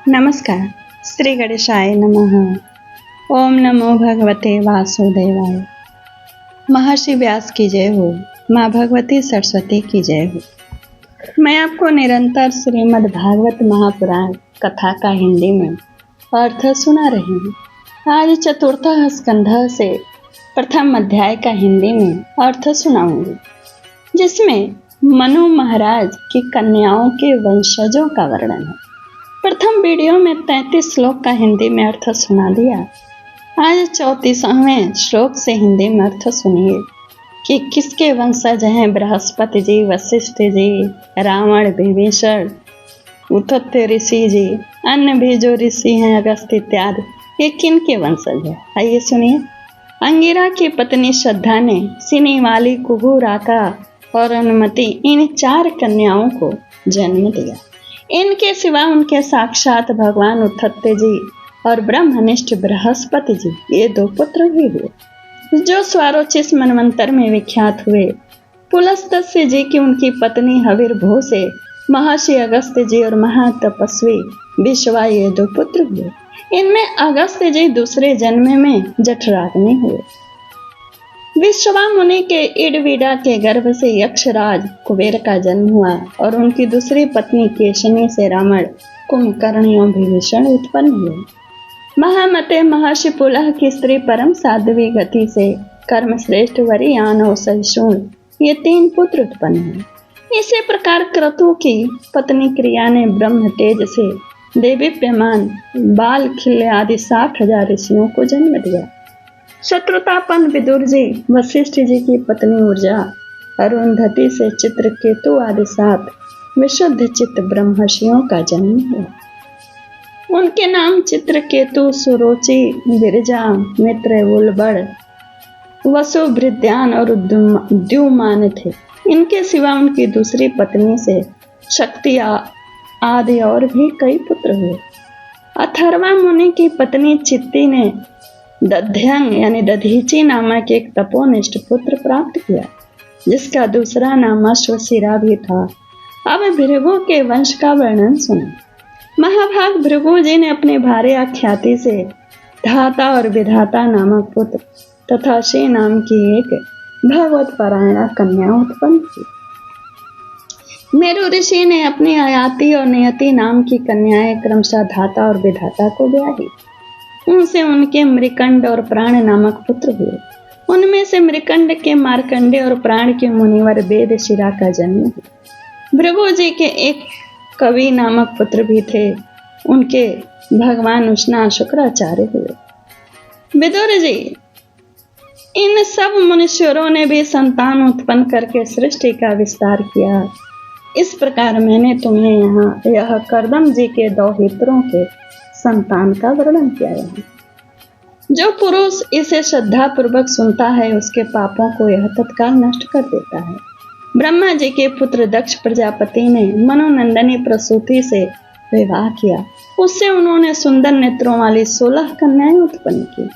नमस्कार। श्री गणेशाय नमः। ओम नमो भगवते वासुदेवाय। महर्षि व्यास की जय हो। माँ भगवती सरस्वती की जय हो। मैं आपको निरंतर श्रीमद् भागवत महापुराण कथा का हिंदी में अर्थ सुना रही हूँ। आज चतुर्थ स्कंध से प्रथम अध्याय का हिंदी में अर्थ सुनाऊंगी, जिसमें मनु महाराज की कन्याओं के वंशजों का वर्णन है। प्रथम वीडियो में 33 श्लोक का हिंदी में अर्थ सुना दिया। आज 34वें श्लोक से हिंदी में अर्थ सुनिए कि किसके वंशज हैं बृहस्पति जी, वशिष्ठ जी, रावण, विभीषण, उत्तत्य ऋषि जी, अन्य भी जो ऋषि हैं अगस्त इत्यादि, ये किन के वंशज है। आइए सुनिए। अंगिरा की पत्नी श्रद्धा ने सिनी वाली, कुहू, राका और अनुमति इन 4 कन्याओं को जन्म दिया। इनके सिवा उनके साक्षात भगवान उत्तत्य जी और ब्रह्मनिष्ठ बृहस्पति जी, ये 2 पुत्र भी हुए जो स्वारोचिस मनवंतर में विख्यात हुए। पुलस्त्य जी की उनकी पत्नी हविर्भो से महर्षि अगस्त्य जी और महातपस्वी विश्वा, ये 2 पुत्र हुए। इनमें अगस्त्य जी दूसरे जन्म में जठराग्नि हुए। विश्वा मुनि के इडविडा के गर्भ से यक्षराज कुबेर का जन्म हुआ और उनकी दूसरी पत्नी केशनी से रावण, कुंभकर्ण और विभीषण उत्पन्न हुए। महामते महर्षि पुलह की स्त्री परम साध्वी गति से कर्मश्रेष्ठ वरियान और सहिष्णु, ये 3 पुत्र उत्पन्न हुए। इसी प्रकार क्रतु की पत्नी क्रिया ने ब्रह्म तेज से देदीप्यमान बाल खिल्य आदि 60,000 ऋषियों को जन्म दिया। शत्रुतापन विदुर जी, वशिष्ठ जी की पत्नी ऊर्जा, अरुंधति से चित्रकेतु आदि 7 विशुद्ध चित्त ब्रह्मर्षियों का जन्म हुआ। उनके नाम चित्रकेतु, सुरोचि, विरजा, मित्र, उलबड़, वसु, भृद्यान और द्युमान थे। इनके सिवा उनकी दूसरी पत्नी से शक्ति आदि और भी कई पुत्र हुए। अथर्वा मुनि की पत्नी चित्ती ने दध्यंग यानी दधीची नामक एक तपोनिष्ठ पुत्र प्राप्त किया, जिसका दूसरा नाम अश्वशिरा भी था। अब भृगु के वंश का वर्णन सुनो। महाभाग भृगु जी ने अपने भार्या ख्याति से धाता और विधाता नामक पुत्र तथा श्री नाम की एक भगवत पारायणा कन्या उत्पन्न की। मेरु ऋषि ने अपनी आयाति और नियति नाम की कन्याएं क्रमशः धाता और विधाता को ब्याही। उनसे उनके मृकंड और प्राण नामक पुत्र हुए। उनमें से मृकंड के मार्कंडे और प्राण के मुनिवर वेद शिरा का जन्म हुआ। भृगु जी के एक कवि नामक पुत्र भी थे। उनके भगवान उष्णा शुक्राचार्य हुए। विदुर जी, इन सब मुनीश्वरों ने भी संतान उत्पन्न करके सृष्टि का विस्तार किया। इस प्रकार मैंने तुम्हें यहाँ यह कर्दम जी के 2 हितरों के संतान का वर्णन किया है। जो पुरुष इसे श्रद्धा पूर्वक सुनता है, उसके पापों को यह तत्काल नष्ट कर देता है। ब्रह्मा जी के पुत्र दक्ष प्रजापति ने मनोनंदनी प्रसूति से विवाह किया। उससे उन्होंने सुंदर नेत्रों वाली 16 कन्याएं उत्पन्न की।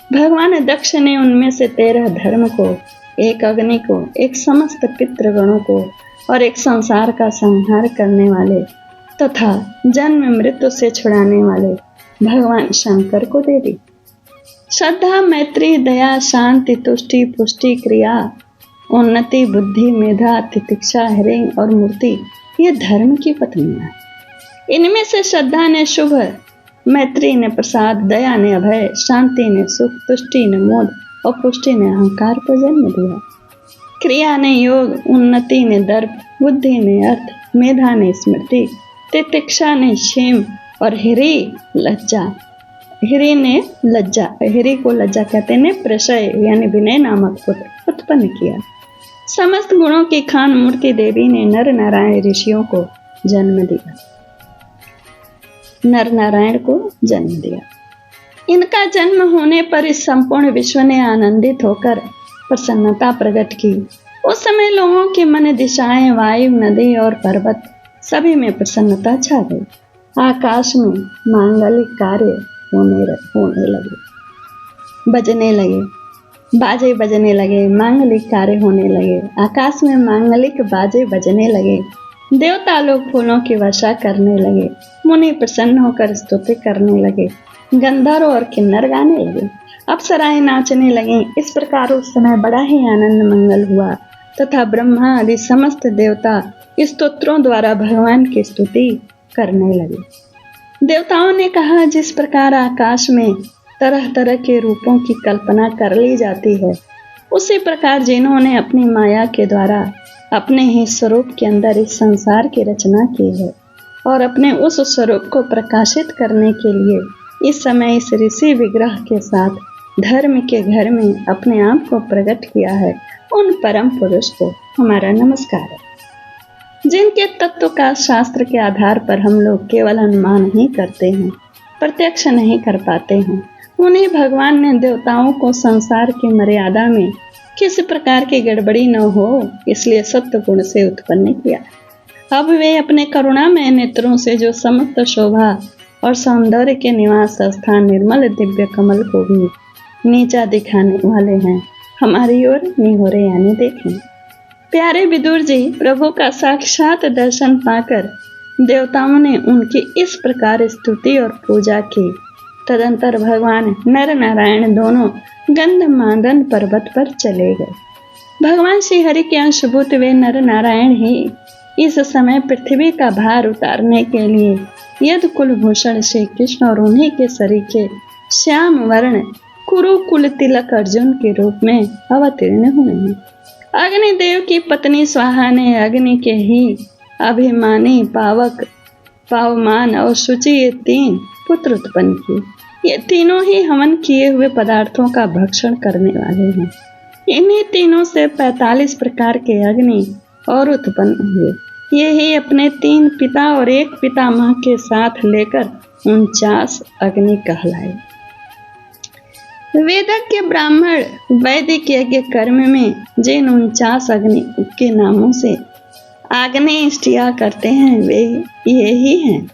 भगवान दक्ष ने उनमें से 13 धर्म को, एक अग्नि को, एक समस्त पितृगणों को और एक संसार का संहार करने वाले तथा जन्म मृत्यु से छुड़ाने वाले भगवान शंकर को दे दी। श्रद्धा, मैत्री, दया, शांति, तुष्टि, पुष्टि, क्रिया, उन्नति, बुद्धि, मेधा, तितिक्षा, हिरिंग और मूर्ति, ये धर्म की पत्नियां हैं। इनमें से श्रद्धा ने शुभ, मैत्री ने प्रसाद, दया ने अभय, शांति ने सुख, तुष्टि ने मोद और पुष्टि ने अहंकार को जन्म दिया। क्रिया ने योग, उन्नति ने दर्प, बुद्धि ने अर्थ, मेधा ने स्मृति, तितिक्षा ने क्षेम और हिरी लज्जा। हिरी ने लज्जा, हिरी को लज्जा कहते ने प्रशय यानी विनय नामक पुत्र उत्पन्न किया। समस्त गुणों की खान मूर्ति देवी ने नर नारायण ऋषियों को जन्म दिया। नर नारायण को जन्म दिया। इनका जन्म होने पर इस संपूर्ण विश्व ने आनंदित होकर प्रसन्नता प्रकट की। उस समय लोगों के मन, दिशाएं, वायु, नदी और पर्वत सभी में प्रसन्नता छा गई। आकाश में मांगलिक कार्य होने लगे, बजने लगे, बाजे बजने लगे, मांगलिक कार्य होने लगे। आकाश में मांगलिक बाजे बजने लगे देवता लोग फूलों की वर्षा करने लगे, मुनि प्रसन्न होकर स्तुति करने लगे, गंधर्व और किन्नर गाने लगे, अप्सराएं नाचने लगी। इस प्रकार उस समय बड़ा ही आनंद मंगल हुआ तथा ब्रह्मा आदि समस्त देवता स्तोत्रों द्वारा भगवान की स्तुति करने लगे। देवताओं ने कहा, जिस प्रकार आकाश में तरह तरह के रूपों की कल्पना कर ली जाती है, उसी प्रकार जिन्होंने अपनी माया के द्वारा अपने ही स्वरूप के अंदर इस संसार की रचना की है और अपने उस स्वरूप को प्रकाशित करने के लिए इस समय इस ऋषि विग्रह के साथ धर्म के घर में अपने आप को प्रकट किया है, उन परम पुरुष को हमारा नमस्कार है। जिनके तत्व का शास्त्र के आधार पर हम लोग केवल अनुमान ही करते हैं, प्रत्यक्ष नहीं कर पाते हैं, उन्हें भगवान ने देवताओं को संसार की मर्यादा में किसी प्रकार की गड़बड़ी न हो इसलिए सत्व गुण से उत्पन्न किया। अब वे अपने करुणामय नेत्रों से जो समस्त शोभा और सौंदर्य के निवास स्थान निर्मल दिव्य कमल को भी नीचा दिखाने वाले हैं, हमारी ओर निहोरे यानी देखें। प्यारे विदुर जी, प्रभु का साक्षात दर्शन पाकर देवताओं ने उनकी इस प्रकार स्तुति और पूजा की। तदंतर भगवान नर नारायण दोनों गंधमादन पर्वत पर चले गए। भगवान श्री हरि के अंशभूत वे नर नारायण ही इस समय पृथ्वी का भार उतारने के लिए यद कुलभूषण श्री कृष्ण और उन्हीं के सरीखे श्याम वर्ण कुरुकुल तिलक अर्जुन के रूप में अवतीर्ण हुए हैं। अग्निदेव की पत्नी स्वाहा ने अग्नि के ही अभिमानी पावक पावमान और शुचि ये 3 पुत्र उत्पन्न किए। ये तीनों ही हवन किए हुए पदार्थों का भक्षण करने वाले हैं। इन्हीं तीनों से 45 प्रकार के अग्नि और उत्पन्न हुए। ये ही अपने 3 पिता और 1 पितामह के साथ लेकर 49 अग्नि कहलाए। वेदज्ञ ब्राह्मण वैदिक यज्ञ कर्म में जिन 49 अग्नि के नामों से आग्नेयष्टिया करते हैं वे ये ही हैं।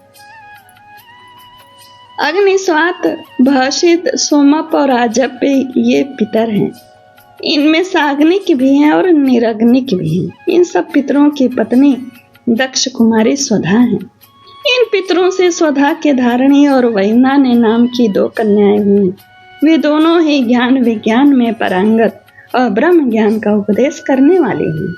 अग्निस्वात, भाषित, सोमप और आजप्य ये पितर हैं। इनमें साग्निक भी हैं और निरग्निक भी हैं। इन सब पितरों की पत्नी दक्ष कुमारी स्वधा हैं। इन पितरों से स्वधा के धारणी और वैना ने नाम की 2 कन्याएं हुई। वे दोनों ही ज्ञान विज्ञान में पारंगत और ब्रह्म ज्ञान का उपदेश करने वाली हैं।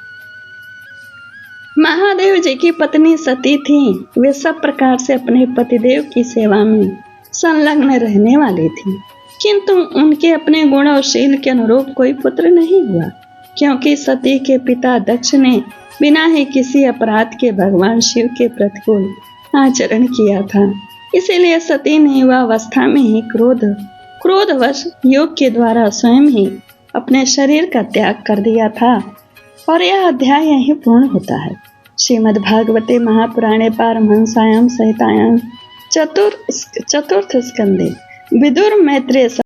महादेव जी की पत्नी सती थी। वे सब प्रकार से अपने पतिदेव की सेवा में संलग्न रहने वाली थी, किंतु उनके अपने गुण और शील के अनुरूप कोई पुत्र नहीं हुआ, क्योंकि सती के पिता दक्ष ने बिना ही किसी अपराध के भगवान शिव के प्रतिकूल आचरण किया था। इसीलिए सती ने युवावस्था में ही क्रोधवश योग के द्वारा स्वयं ही अपने शरीर का त्याग कर दिया था। और यह अध्याय यहीं पूर्ण होता है। श्रीमद् भागवते महापुराणे पारमहंस्यां संहितायां चतुर्थ स्कंदे विदुर मैत्रेय